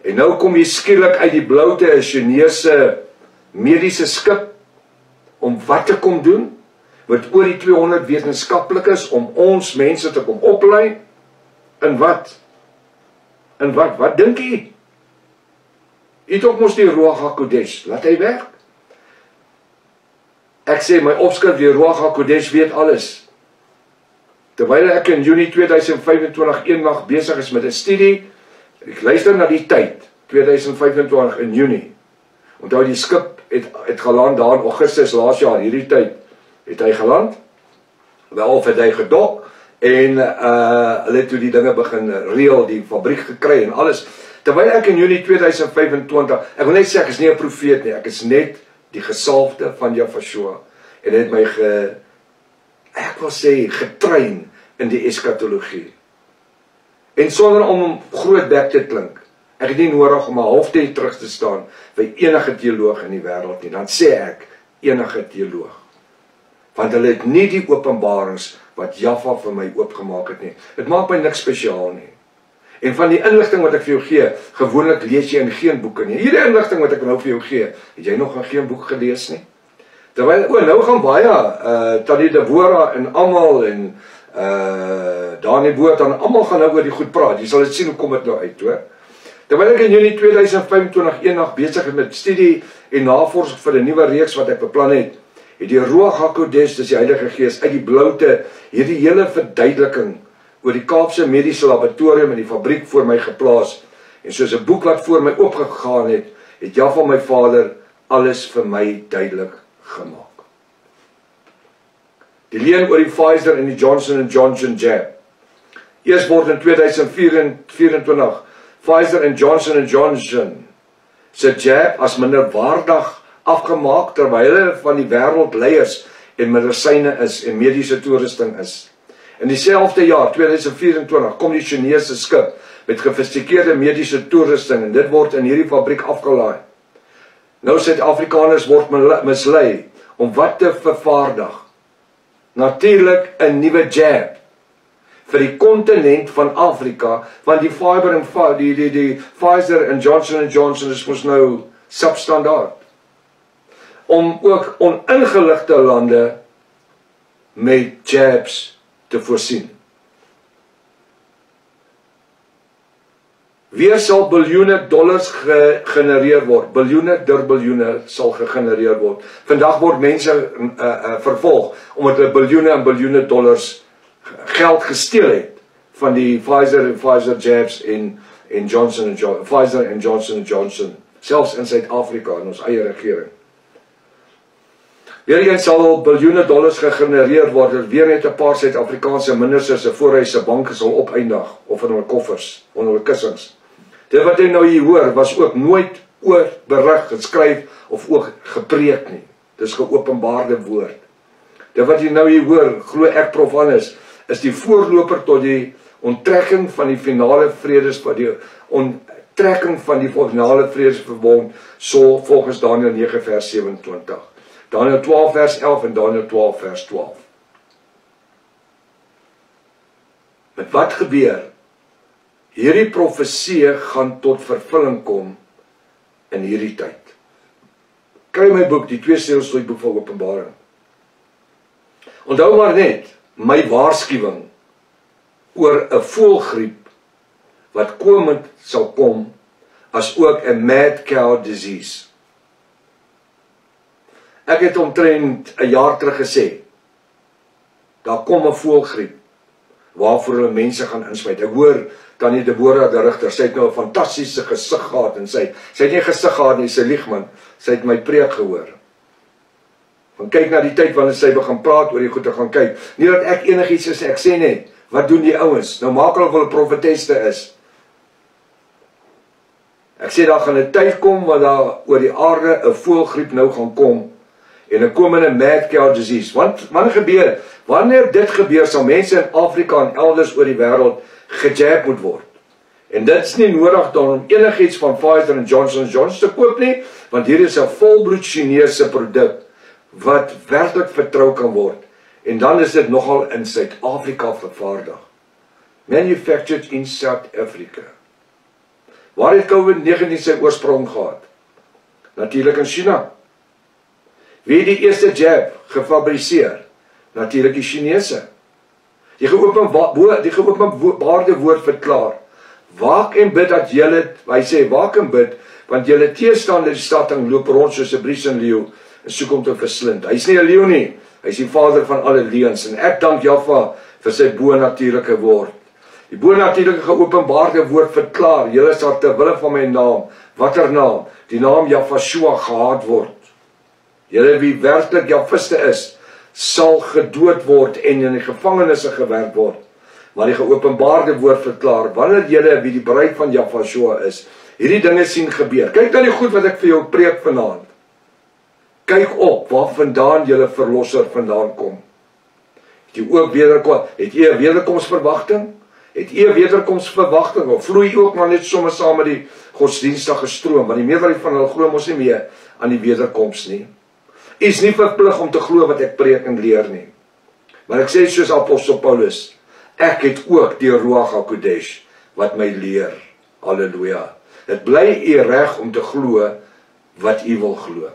En nou kom jy skielik uit die bloute 'n Chinese mediese skip om wat te kom doen? Wat oor die 200 wetenskaplikes om ons mense te kom oplei? In wat? In wat? Wat dink jy? Jy het ook mos die Ruach HaKodesh, laat hy werk. Ek sê my opskrif, die Ruach HaKodesh weet alles. Terwyl ek in Junie 2025 eendag besig is met 'n studie, ek luister na die tyd, 2025 in Junie. Onthou die skip het geland daar in Augustus laas jaar, hierdie tyd het hy geland. Wel of het hy gedok en hulle het toe die dinge begin reël, die fabriek gekry en alles. Terwyl ek in Junie 2025, ek wil net sê ek is nie 'n profeet nie, ek is net die gesalfde van Yahshua en het my ek wil sê getrein in die eskatologie. En sonder om groot bek te klink, ek het nie nodig om 'n halftyd terug te staan by enige teoloog in die wêreld nie, dan sê ek enige teoloog. Want hulle het nie die openbarings wat Jahwe vir my oopgemaak het nie. Dit maak my niks spesiaal nie. En van die inligting wat ek vir jou gee, gewoonlik lees jy in geen boeke nie. Hierdie inligting wat ek nou vir jou gee, het jy nog in geen boek gelees nie? Terwyl, nou gaan baie, Tannie Deborah en almal en Dani Boot en almal gaan nou oor die goed praat. Jy sal dit sien hoe kom dit nou uit, hoor. Terwyl ek in Junie 2025 eendag besig is met studie en navorsing vir 'n nuwe reeks wat ek beplan het die Ruach HaKodesh, dis die Heilige Gees, uit die bloute hierdie hele verduideliking oor die Kaapse Mediese Laboratorium en die fabriek voor my geplaas. En soos 'n boek wat voor my oopgegaan het Jahwe my Vader alles vir my duidelik gemaak. Die leen oor die Pfizer en die Johnson & Johnson jab. Eers word in 2024 Pfizer en Johnson & Johnson se jab as minderwaardig afgemaak terwyl hulle van die wêreldleiers en medisyne is en mediese toerusting is. In dieselfde jaar, 2024, kom die Chinese skip met gefistikeerde mediese toerusting en dit word in hierdie fabriek afgelaai. Nou Suid-Afrikaners word mislei om wat te vervaardig? Natuurlik 'n nuwe jab vir die kontinent van Afrika, want die Pfizer en Johnson & Johnson is mos nou substandaard. Om ook oningeligte lande met jabs te voorsien. Weer sal biljoene dollars gegenereer word. Biljoene sal gegenereer word. Vandag word mense vervolg omdat hulle biljoene en biljoene dollars geld gesteel het van die Pfizer jabs en Johnson & Johnson, Pfizer en Johnson & Johnson, selfs in Suid-Afrika in ons eie regering. Weer eens sal biljoene dollars gegenereer word, weer net 'n paar Suid-Afrikaanse ministers se voorhuise banke sal opeindig, of in hulle koffers, onder hulle kussings. Dit wat jy nou hier hoor, was ook nooit oor berig, geskryf, of ook gepreek nie. Dis geopenbaarde woord. Dit wat jy nou hier hoor, glo ek Prof Hannes, is die voorloper tot die onttrekking van die finale vredesverbond, so volgens Daniël 9 vers 27. Daniël 12 vers 11 en Daniël 12 vers 12. Met wat gebeur? Hierdie profesie gaan tot vervulling kom in hierdie tyd. Kry my boek, die 2 seels boek van Openbaring. Onthou maar net my waarskuwing oor 'n voëlgriep wat komend sal kom, as ook 'n mad cow disease. Ek het omtrent 'n jaar terug gesê, daar kom 'n voëlgriep waarvoor hulle mense gaan insluit. Ek hoor Tannie Deborah die rigter, sy het nou 'n fantastiese gesig gehad en sy het nie gesig gehad nie, sy lieg man. Sy het my preek gehoor. Van kyk na die tyd wanneer sy begin praat oor die goeie gaan kyk. Nie dat ek enigiets is, ek sê net, wat doen die ouens? Nou maak hulle of hulle profeteste is. Ek sê daar gaan 'n tyd kom waar daar oor die aarde 'n voëlgriep nou gaan kom. En 'n komende mad cow disease. Wanneer dit gebeur, sal mense in Afrika en elders oor die wêreld gejab moet word. En dit is nie nodig dan om enigiets van Pfizer en Johnson & Johnson te koop nie, want hier is 'n volbloed Chinese produk wat werklik vertrou kan word. En dan is dit nogal in Suid-Afrika vervaardig. Manufactured in South Africa. Waar het COVID-19 sy oorsprong gehad? Natuurlik in China. Wie het die eerste jab gefabriseer? Natuurlik die Chinese. Die geopenbaarde woord verklaar, waak en bid dat julle, hy sê, waak en bid, want julle teestander die stading loop rond soos 'n bries en leeu, en soek om te verslind. Hy is nie 'n leeu nie, hy is die vader van alle leuns, en ek dank Jahwe vir sy bo-natuurlike woord. Die bo-natuurlike geopenbaarde woord verklaar, julle sal ter wille van my naam, watter naam? Die naam Jahweshua gehaat word. Julle wie werklik Jahwiste is, sal gedood word en in die gevangenisse gewerk word. Maar die geopenbaarde woord verklaar, wanneer julle wie die bruid van Jahweshua is, hierdie dinge sien gebeur. Kyk dan die goed wat ek vir jou preek vanaand. Kyk op, waar vandaan julle verlosser vandaan kom. Het jy ook het jy 'n wederkomsverwagting? Het jy 'n wederkomsverwagting, of vloei jy ook maar net sommer saam met die godsdienstige stroom, want die meerderheid van hulle glo mos nie meer aan die wederkoms nie. Jy is nie verplig om te glo wat ek preek en leer nie. Maar ek sê soos apostel Paulus, ek het ook die Ruach HaKodesh wat my leer. Halleluja. Dit bly u reg om te glo wat u wil glo.